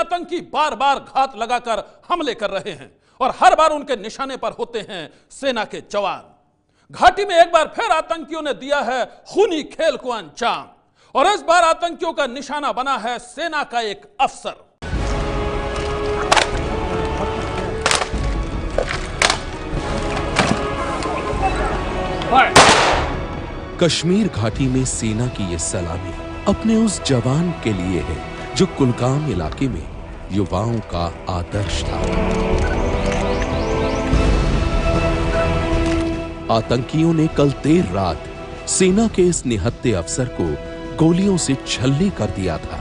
आतंकी बार बार घात लगाकर हमले कर रहे हैं और हर बार उनके निशाने पर होते हैं सेना के जवान। घाटी में एक बार फिर आतंकियों ने दिया है खूनी खेल को अंजाम और इस बार आतंकियों का निशाना बना है सेना का एक अफसर। कश्मीर घाटी में सेना की यह सलामी अपने उस जवान के लिए है जो कुलगाम इलाके में युवाओं का आदर्श था। आतंकियों ने कल देर रात सेना के इस निहत्थे अफसर को गोलियों से छल्ले कर दिया था।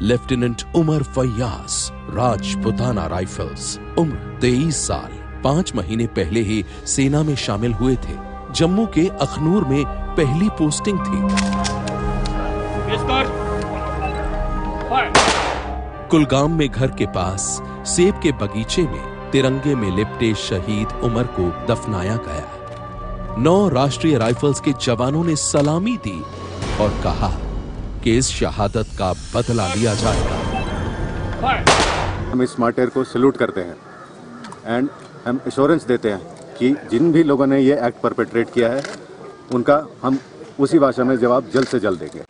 लेफ्टिनेंट उमर फैयाज, राजपुताना राइफल्स, उम्र 23 साल, 5 महीने पहले ही सेना में शामिल हुए थे। जम्मू के अखनूर में पहली पोस्टिंग थी। कुलगाम में घर के पास सेब के बगीचे में तिरंगे में लिपटे शहीद उमर को दफनाया गया। 9 राष्ट्रीय राइफल्स के जवानों ने सलामी दी और कहा कि इस शहादत का बदला लिया जाएगा। हम इस मार्टिर को सैल्यूट करते हैं एंड हम एश्योरेंस देते हैं कि जिन भी लोगों ने ये एक्ट परपेट्रेट किया है उनका हम उसी भाषा में जवाब जल्द से जल्द देंगे।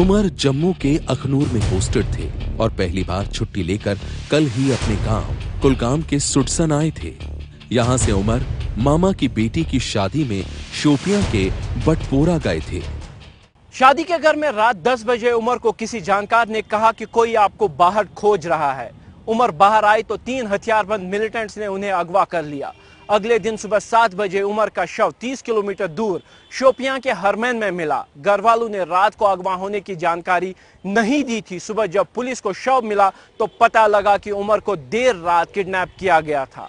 उमर जम्मू के अखनूर में पोस्टेड थे और पहली बार छुट्टी लेकर कल ही अपने गांव कुलगाम के सुटसन आए थे। यहां से उमर मामा की बेटी की शादी में शोपियां के बटपोरा गए थे। शादी के घर में रात 10 बजे उमर को किसी जानकार ने कहा कि कोई आपको बाहर खोज रहा है। उमर बाहर आए तो 3 हथियारबंद मिलिटेंट्स ने उन्हें अगवा कर लिया। अगले दिन सुबह 7 बजे उमर का शव 30 किलोमीटर दूर शोपियां के हरमैन में मिला। घर वालों ने रात को अगवा होने की जानकारी नहीं दी थी। सुबह जब पुलिस को शव मिला तो पता लगा कि उमर को देर रात किडनैप किया गया था।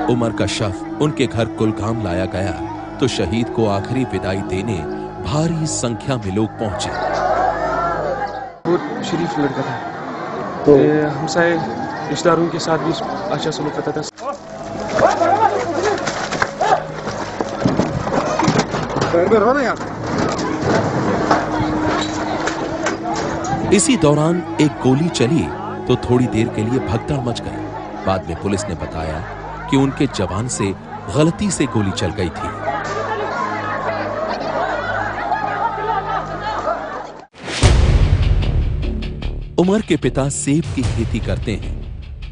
उमर का शव उनके घर कुलगाम लाया गया तो शहीद को आखिरी विदाई देने भारी संख्या में लोग पहुंचे। बहुत शरीफ लड़का था तो हमसाए रिश्तेदारों के साथ भी अच्छा सलूक करता था। इसी दौरान एक गोली चली तो थोड़ी देर के लिए भगदड़ मच गई। बाद में पुलिस ने बताया कि उनके जवान से गलती से गोली चल गई थी। उमर के पिता सेब की खेती करते हैं।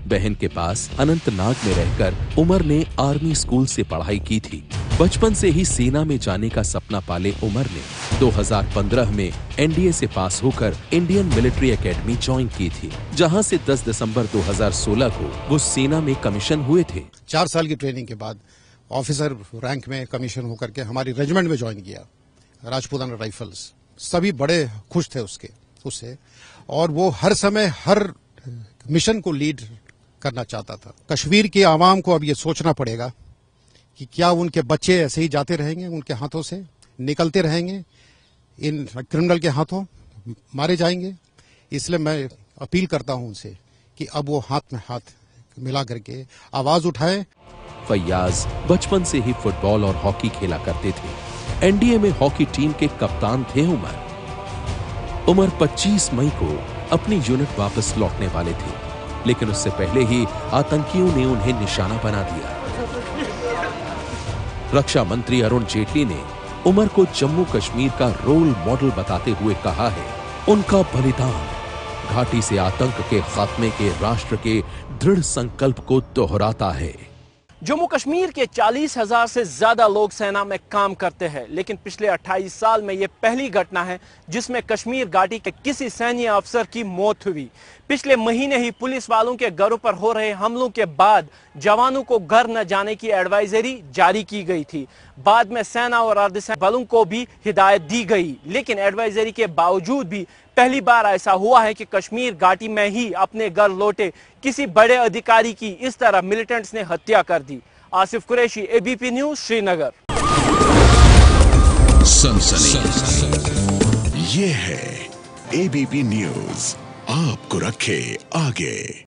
बहन के पास अनंतनाग में रहकर उमर ने आर्मी स्कूल से पढ़ाई की थी। बचपन से ही सेना में जाने का सपना पाले उमर ने 2015 में एनडीए से पास होकर इंडियन मिलिट्री एकेडमी ज्वाइन की थी, जहां से 10 दिसंबर 2016 को वो सेना में कमीशन हुए थे। 4 साल की ट्रेनिंग के बाद ऑफिसर रैंक में कमीशन होकर के हमारी रेजिमेंट में ज्वाइन किया, राजपुताना राइफल्स। सभी बड़े खुश थे उससे और वो हर समय हर मिशन को लीड करना चाहता था। कश्मीर की आवाम को अब ये सोचना पड़ेगा कि क्या उनके बच्चे ऐसे ही जाते रहेंगे, उनके हाथों से निकलते रहेंगे, इन क्रिमिनल के हाथों मारे जाएंगे। इसलिए मैं अपील करता हूं उनसे कि अब वो हाथ में हाथ मिला करके आवाज उठाएं। फैयाज बचपन से ही फुटबॉल और हॉकी खेला करते थे। एनडीए में हॉकी टीम के कप्तान थे उमर 25 मई को अपनी यूनिट वापस लौटने वाले थे, लेकिन उससे पहले ही आतंकियों ने उन्हें निशाना बना दिया। रक्षा मंत्री अरुण जेटली ने उमर को जम्मू कश्मीर का रोल मॉडल बताते हुए कहा है, उनका बलिदान घाटी से आतंक के खात्मे के राष्ट्र के दृढ़ संकल्प को दोहराता है। जम्मू कश्मीर के 40,000 से ज्यादा लोग सेना में काम करते हैं, लेकिन पिछले 28 साल में यह पहली घटना है जिसमें कश्मीर घाटी के किसी सैन्य अफसर की मौत हुई। पिछले महीने ही पुलिस वालों के घरों पर हो रहे हमलों के बाद जवानों को घर न जाने की एडवाइजरी जारी की गई थी। बाद में सेना और अर्धसैनिक बलों को भी हिदायत दी गई, लेकिन एडवाइजरी के बावजूद भी पहली बार ऐसा हुआ है कि कश्मीर घाटी में ही अपने घर लौटे किसी बड़े अधिकारी की इस तरह मिलिटेंट्स ने हत्या कर दी। Asif Qureshi, ABP news, Srinagar. ये है एबीपी न्यूज, आपको रखे आगे।